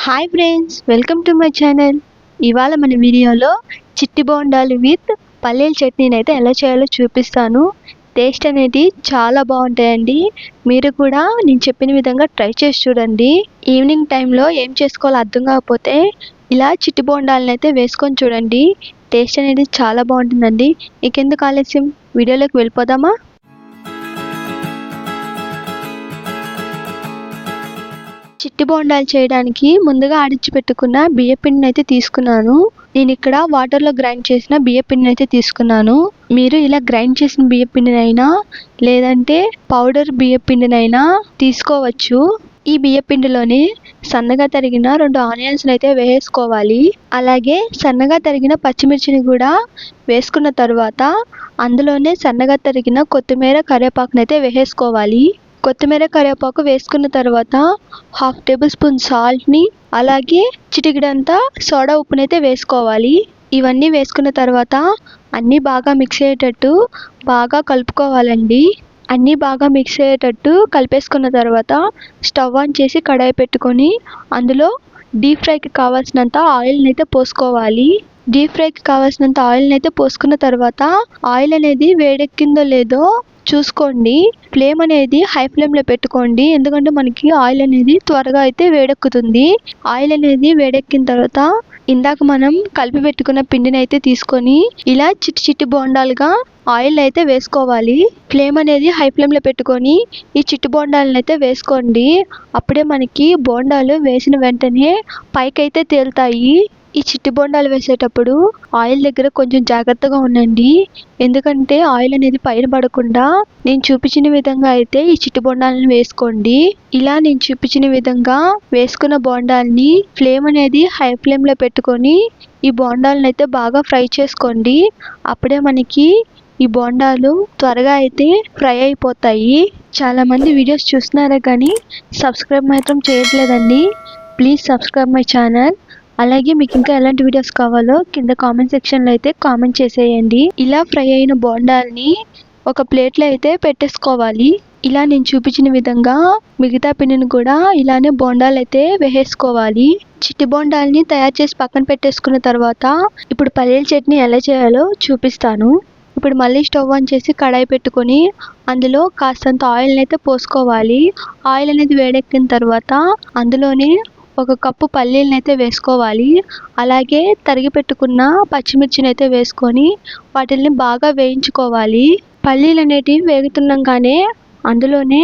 Hi friends, welcome to my channel. ఇవాళ మన వీడియోలో చిట్టి బోండాలు విత్ పల్లీల చట్నీని అయితే ఎలా చేయాలో చూపిస్తాను. టేస్ట్ అనేది చాలా బాగుంటాయండి. మీరు కూడా నేను చెప్పిన విధంగా ట్రై చేసి చూడండి. ఈవినింగ్ టైంలో ఏం చేసుకోవాలో అర్థం కాకపోతే ఇలా చిట్టి బోండాలను అయితే వేసుకొని చూడండి. టేస్ట్ అనేది చాలా బాగుంటుందండి. ఇంకెందుకు ఆలస్యం, వీడియోలోకి వెళ్ళిపోదామా? చిట్టి బోండాలు చేయడానికి ముందుగా ఆడించి పెట్టుకున్న బియ్యపిండిని అయితే తీసుకున్నాను. నేను ఇక్కడ వాటర్లో గ్రైండ్ చేసిన బియ్యపిండిని అయితే తీసుకున్నాను. మీరు ఇలా గ్రైండ్ చేసిన బియ్యపిండినైనా లేదంటే పౌడర్ బియ్యపిండినైనా తీసుకోవచ్చు. ఈ బియ్యపిండిలోనే సన్నగా తరిగిన 2 ఆనియన్స్ అయితే వేసుకోవాలి. అలాగే సన్నగా తరిగిన పచ్చిమిర్చిని కూడా వేసుకున్న తర్వాత అందులోనే సన్నగా తరిగిన కొత్తిమీర కరివేపాకుని అయితే వేసుకోవాలి. కొత్తిమీర కరివేపాకు వేసుకున్న తర్వాత 1/2 టేబుల్ స్పూన్ సాల్ట్ని అలాగే చిటికెడంతా సోడా ఉప్పునైతే వేసుకోవాలి. ఇవన్నీ వేసుకున్న తర్వాత అన్నీ బాగా మిక్స్ అయ్యేటట్టు బాగా కలుపుకోవాలండి. అన్నీ బాగా మిక్స్ అయ్యేటట్టు కలిపేసుకున్న తర్వాత స్టవ్ ఆన్ చేసి కడాయి పెట్టుకొని అందులో డీప్ ఫ్రైకి కావాల్సినంత ఆయిల్ని అయితే పోసుకోవాలి. డీప్ ఫ్రైకి కావాల్సినంత ఆయిల్ని అయితే పోసుకున్న తర్వాత ఆయిల్ అనేది వేడెక్కిందో లేదో చూసుకోండి. ఫ్లేమ్ అనేది హై ఫ్లేమ్లో పెట్టుకోండి, ఎందుకంటే మనకి ఆయిల్ అనేది త్వరగా అయితే వేడెక్కుతుంది. ఆయిల్ అనేది వేడెక్కిన తర్వాత ఇందాక మనం కలిపి పెట్టుకున్న పిండిని అయితే తీసుకొని ఇలా చిట్టి చిట్టి బోండాలుగా ఆయిల్ అయితే వేసుకోవాలి. ఫ్లేమ్ అనేది హై ఫ్లేమ్లో పెట్టుకొని ఈ చిట్టి బోండాలను అయితే వేసుకోండి. అప్పుడే మనకి బోండాలు వేసిన వెంటనే పైకైతే తేలుతాయి. ఈ చిట్టి బోండాలు వేసేటప్పుడు ఆయిల్ దగ్గర కొంచెం జాగ్రత్తగా ఉండండి, ఎందుకంటే ఆయిల్ అనేది పైన పడకుండా నేను చూపించిన విధంగా అయితే ఈ చిట్టి బోండాలను వేసుకోండి. ఇలా నేను చూపించిన విధంగా వేసుకున్న బోండాల్ని ఫ్లేమ్ అనేది హై ఫ్లేమ్లో పెట్టుకొని ఈ బోండాలను అయితే బాగా ఫ్రై చేసుకోండి. అప్పుడే మనకి ఈ బోండాలు త్వరగా అయితే ఫ్రై అయిపోతాయి. చాలామంది వీడియోస్ చూస్తున్నారే కానీ సబ్స్క్రైబ్ మాత్రం చేయట్లేదండి. Please subscribe my channel. అలాగే మీకు ఇంకా ఎలాంటి వీడియోస్ కావాలో కింద కామెంట్ సెక్షన్లో అయితే కామెంట్ చేసేయండి. ఇలా ఫ్రై అయిన బోండాల్ని ఒక ప్లేట్లో అయితే పెట్టేసుకోవాలి. ఇలా నేను చూపించిన విధంగా మిగతా పిండిని కూడా ఇలానే బోండాలు అయితే వేసేసుకోవాలి. చిట్టి బోండాల్ని తయారు చేసి పక్కన పెట్టేసుకున్న తర్వాత ఇప్పుడు పల్లీల చట్నీ ఎలా చేయాలో చూపిస్తాను. ఇప్పుడు మళ్ళీ స్టవ్ ఆన్ చేసి కడాయి పెట్టుకొని అందులో కాస్తంత ఆయిల్ని అయితే పోసుకోవాలి. ఆయిల్ అనేది వేడెక్కిన తర్వాత అందులోనే 1 కప్పు పల్లీలను అయితే వేసుకోవాలి. అలాగే తరిగి పెట్టుకున్న పచ్చిమిర్చిని అయితే వేసుకొని వాటిని బాగా వేయించుకోవాలి. పల్లీలు అనేటివి వేగుతున్నాగానే అందులోనే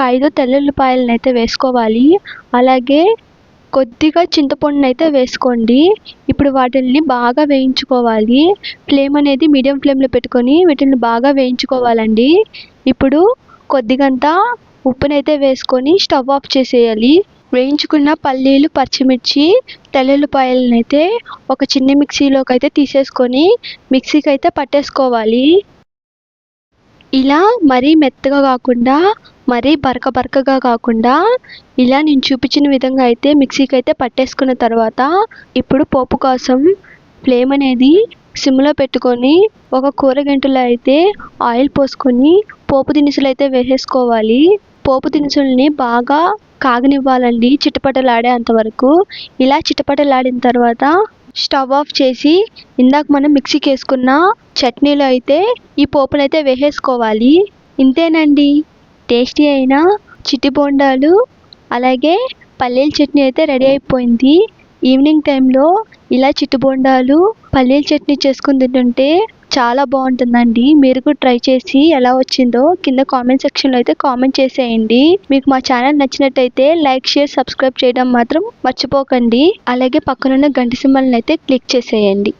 5 తెల్లుల్లిపాయలను అయితే వేసుకోవాలి. అలాగే కొద్దిగా చింతపండుని అయితే వేసుకోండి. ఇప్పుడు వాటిని బాగా వేయించుకోవాలి. ఫ్లేమ్ అనేది మీడియం ఫ్లేమ్లో పెట్టుకొని వీటిని బాగా వేయించుకోవాలండి. ఇప్పుడు కొద్దిగంత ఉప్పునైతే వేసుకొని స్టవ్ ఆఫ్ చేసేయాలి. వేయించుకున్న పల్లీలు, పచ్చిమిర్చి, తెల్లుల్లిపాయలను అయితే ఒక చిన్న మిక్సీలోకి అయితే తీసేసుకొని మిక్సీకి అయితే పట్టేసుకోవాలి. ఇలా మరీ మెత్తగా కాకుండా మరీ బరకగా కాకుండా ఇలా నేను చూపించిన విధంగా అయితే మిక్సీకి అయితే పట్టేసుకున్న తర్వాత ఇప్పుడు పోపు కోసం ఫ్లేమ్ అనేది సిమ్లో పెట్టుకొని ఒక కూరగంటలో అయితే ఆయిల్ పోసుకొని పోపు దినుసులు అయితే వేసేసుకోవాలి. పోపు దినుసుల్ని బాగా కాగనివ్వాలండి, చిటపటలాడేంత వరకు. ఇలా చిటపటలాడిన తర్వాత స్టవ్ ఆఫ్ చేసి ఇందాక మనం మిక్సీకి వేసుకున్న చట్నీలో అయితే ఈ పోపునైతే వేసేసుకోవాలి. ఇంతేనండి, టేస్టీ అయిన చిట్టి బోండాలు అలాగే పల్లీల చట్నీ అయితే రెడీ అయిపోయింది. ఈవినింగ్ టైంలో ఇలా చిట్టి బోండాలు పల్లీల చట్నీ చేసుకుని తింటుంటే చాలా బాగుంటుందండి. మీరు కూడా ట్రై చేసి ఎలా వచ్చిందో కింద కామెంట్ సెక్షన్లో అయితే కామెంట్ చేసేయండి. మీకు మా ఛానల్ నచ్చినట్టయితే లైక్, షేర్, సబ్స్క్రైబ్ చేయడం మాత్రం మర్చిపోకండి. అలాగే పక్కనున్న గంట సింబల్ని అయితే క్లిక్ చేసేయండి.